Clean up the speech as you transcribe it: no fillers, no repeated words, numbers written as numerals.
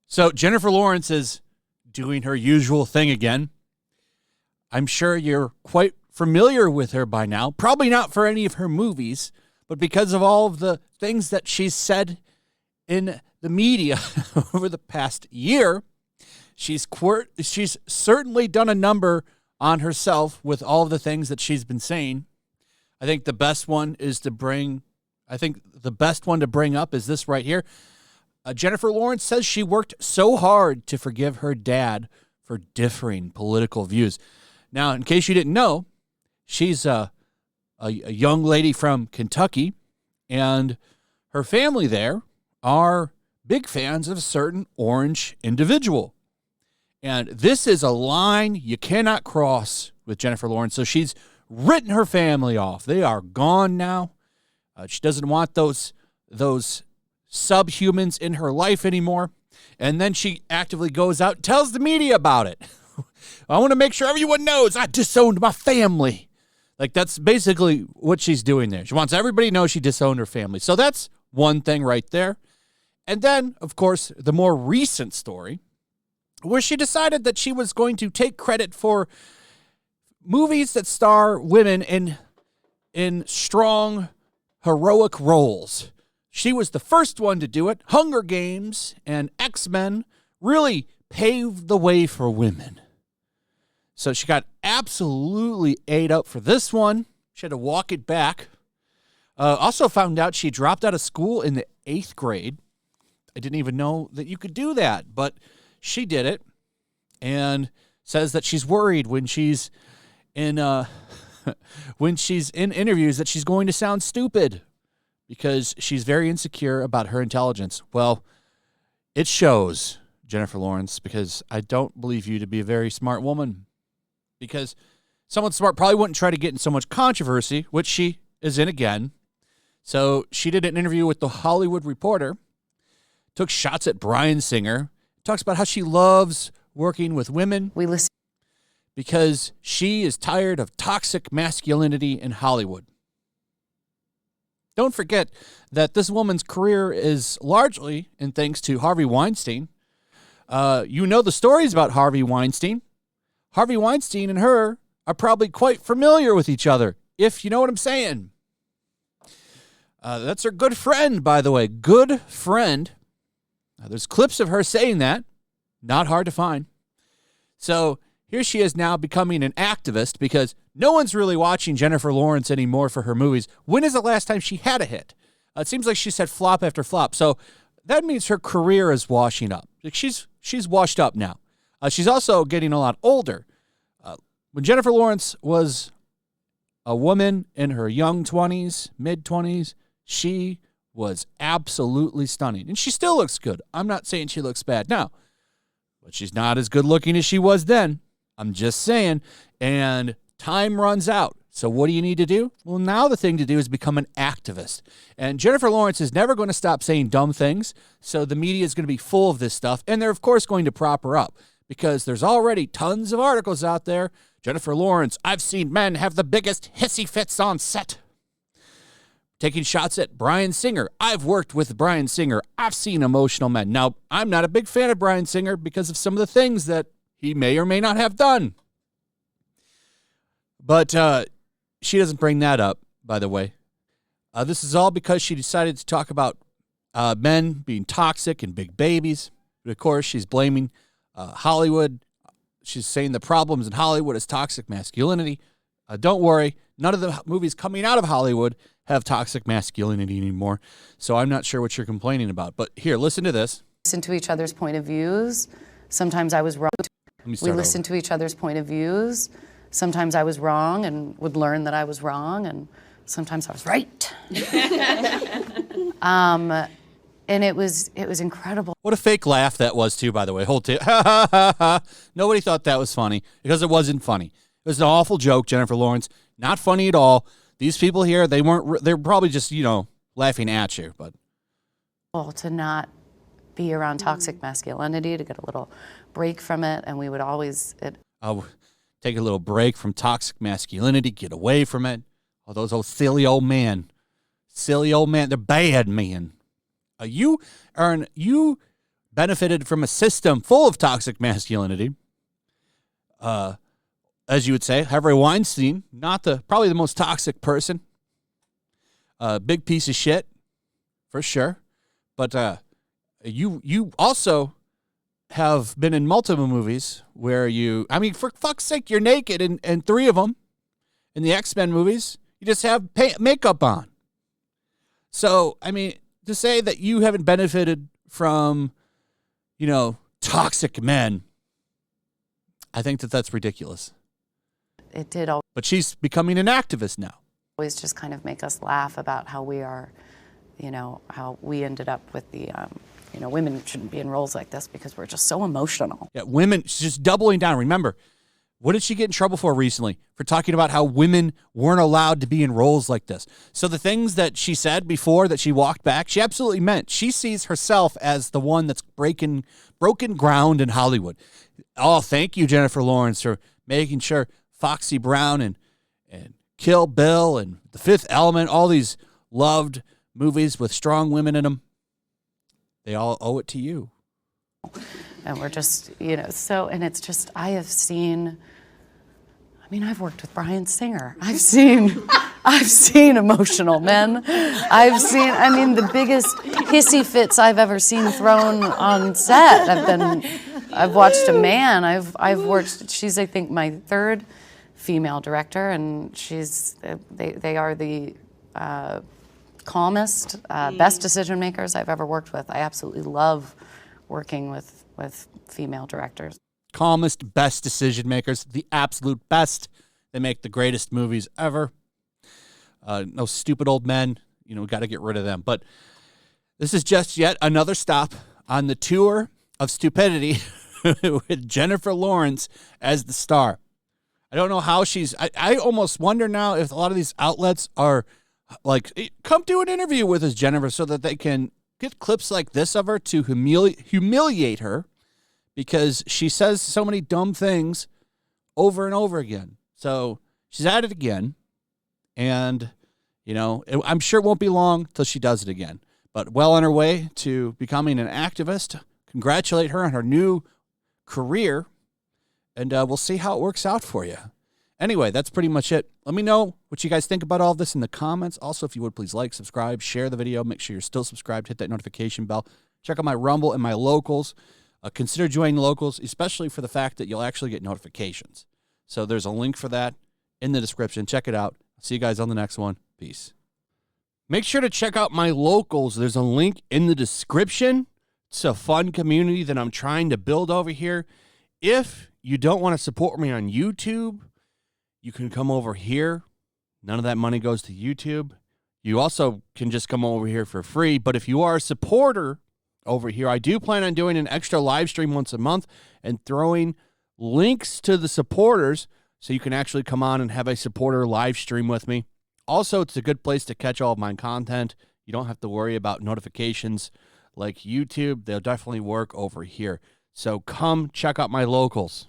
So Jennifer Lawrence is doing her usual thing again. I'm sure you're quite familiar with her by now. Probably not for any of her movies, but because of all of the things that she's said in the media over the past year, she's certainly done a number on herself with all of the things that she's been saying. I think the best one to bring up is this right here. Jennifer Lawrence says she worked so hard to forgive her dad for differing political views. Now, in case you didn't know, she's a young lady from Kentucky, and her family there are big fans of a certain orange individual. And this is a line you cannot cross with Jennifer Lawrence. So she's written her family off. They are gone now. She doesn't want those subhumans in her life anymore. And then she actively goes out and tells the media about it. I want to make sure everyone knows I disowned my family. Like, that's basically what she's doing there. She wants everybody to know she disowned her family. So that's one thing right there. And then, of course, the more recent story, where she decided that she was going to take credit for movies that star women in strong, heroic roles. She was the first one to do it. Hunger Games and X-Men really paved the way for women. So she got absolutely ate up for this one. She had to walk it back. Also found out she dropped out of school in the 8th grade. I didn't even know that you could do that, but she did it, and says that she's worried when she's in interviews that she's going to sound stupid because she's very insecure about her intelligence. Well, it shows, Jennifer Lawrence, because I don't believe you to be a very smart woman. Because someone smart probably wouldn't try to get in so much controversy, which she is in again. So she did an interview with The Hollywood Reporter, took shots at Bryan Singer, talks about how she loves working with women. We listen because she is tired of toxic masculinity in Hollywood. Don't forget that this woman's career is largely in thanks to Harvey Weinstein. You know the stories about Harvey Weinstein. Harvey Weinstein and her are probably quite familiar with each other, if you know what I'm saying. That's her good friend, by the way. Good friend. There's clips of her saying that. Not hard to find. So here she is now becoming an activist because no one's really watching Jennifer Lawrence anymore for her movies. When is the last time she had a hit? It seems like she said flop after flop. So that means her career is washing up. She's washed up now. She's also getting a lot older. When Jennifer Lawrence was a woman in her young 20s, mid-20s, she was absolutely stunning. And she still looks good. I'm not saying she looks bad now, but she's not as good looking as she was then. I'm just saying. And time runs out. So what do you need to do? Well, now the thing to do is become an activist. And Jennifer Lawrence is never going to stop saying dumb things. So the media is going to be full of this stuff. And they're, of course, going to prop her up because there's already tons of articles out there. Jennifer Lawrence, I've seen men have the biggest hissy fits on set. Taking shots at Bryan Singer. I've worked with Bryan Singer. I've seen emotional men. Now, I'm not a big fan of Bryan Singer because of some of the things that he may or may not have done. But she doesn't bring that up, by the way. This is all because she decided to talk about men being toxic and big babies. But, of course, she's blaming Hollywood. She's saying the problems in Hollywood is toxic masculinity. Don't worry. None of the movies coming out of Hollywood have toxic masculinity anymore. So I'm not sure what you're complaining about. But here, listen to this. Listen to each other's point of views. Sometimes I was wrong. We listened to each other's point of views. Sometimes I was wrong and would learn that I was wrong, and sometimes I was right. And it was incredible. What a fake laugh that was, too, by the way. Nobody thought that was funny because it wasn't funny. It was an awful joke, Jennifer Lawrence. Not funny at all. These people here, they were probably just, laughing at you. But to not be around toxic masculinity, to get a little break from it, and we would always... take a little break from toxic masculinity, get away from it. Oh, those old silly old men. Silly old men. They're bad men. You benefited from a system full of toxic masculinity. As you would say, Harvey Weinstein, probably the most toxic person. Big piece of shit, for sure. But you also have been in multiple movies where for fuck's sake, you're naked in 3 of them. In the X-Men movies, you just have makeup on. So, to say that you haven't benefited from, toxic men, I think that's ridiculous. It did But she's becoming an activist now. always just kind of make us laugh about how we are, how we ended up with the, women shouldn't be in roles like this because we're just so emotional. Yeah, women, she's just doubling down. Remember, what did she get in trouble for recently? For talking about how women weren't allowed to be in roles like this. So the things that she said before that she walked back, she absolutely meant. She sees herself as the one that's broken ground in Hollywood. Oh, thank you, Jennifer Lawrence, for making sure Foxy Brown and Kill Bill and The Fifth Element, all these loved movies with strong women in them, they all owe it to you. And we're just, and it's just, I've worked with Bryan Singer. I've seen emotional men. The biggest hissy fits I've ever seen thrown on set. I've watched a man. She's, I think, my 3rd female director, and they are the calmest, best decision makers I've ever worked with. I absolutely love working with female directors. Calmest, best decision makers, the absolute best. They make the greatest movies ever. No stupid old men. We got to get rid of them. But this is just yet another stop on the tour of stupidity with Jennifer Lawrence as the star. I don't know how I almost wonder now if a lot of these outlets are like, hey, come do an interview with us, Jennifer, so that they can get clips like this of her to humiliate her, because she says so many dumb things over and over again. So she's at it again. And, I'm sure it won't be long till she does it again. But well on her way to becoming an activist. Congratulate her on her new career. And we'll see how it works out for you. Anyway, that's pretty much it. Let me know what you guys think about all of this in the comments. Also, if you would, please like, subscribe, share the video. Make sure you're still subscribed. Hit that notification bell. Check out my Rumble and my Locals. Consider joining Locals, especially for the fact that you'll actually get notifications. So there's a link for that in the description. Check it out. See you guys on the next one. Peace. Make sure to check out my Locals. There's a link in the description. It's a fun community that I'm trying to build over here. If you don't want to support me on YouTube, you can come over here. None of that money goes to YouTube. You also can just come over here for free. But if you are a supporter over here, I do plan on doing an extra live stream once a month and throwing links to the supporters so you can actually come on and have a supporter live stream with me. Also, it's a good place to catch all of my content. You don't have to worry about notifications like YouTube. They'll definitely work over here. So come check out my Locals.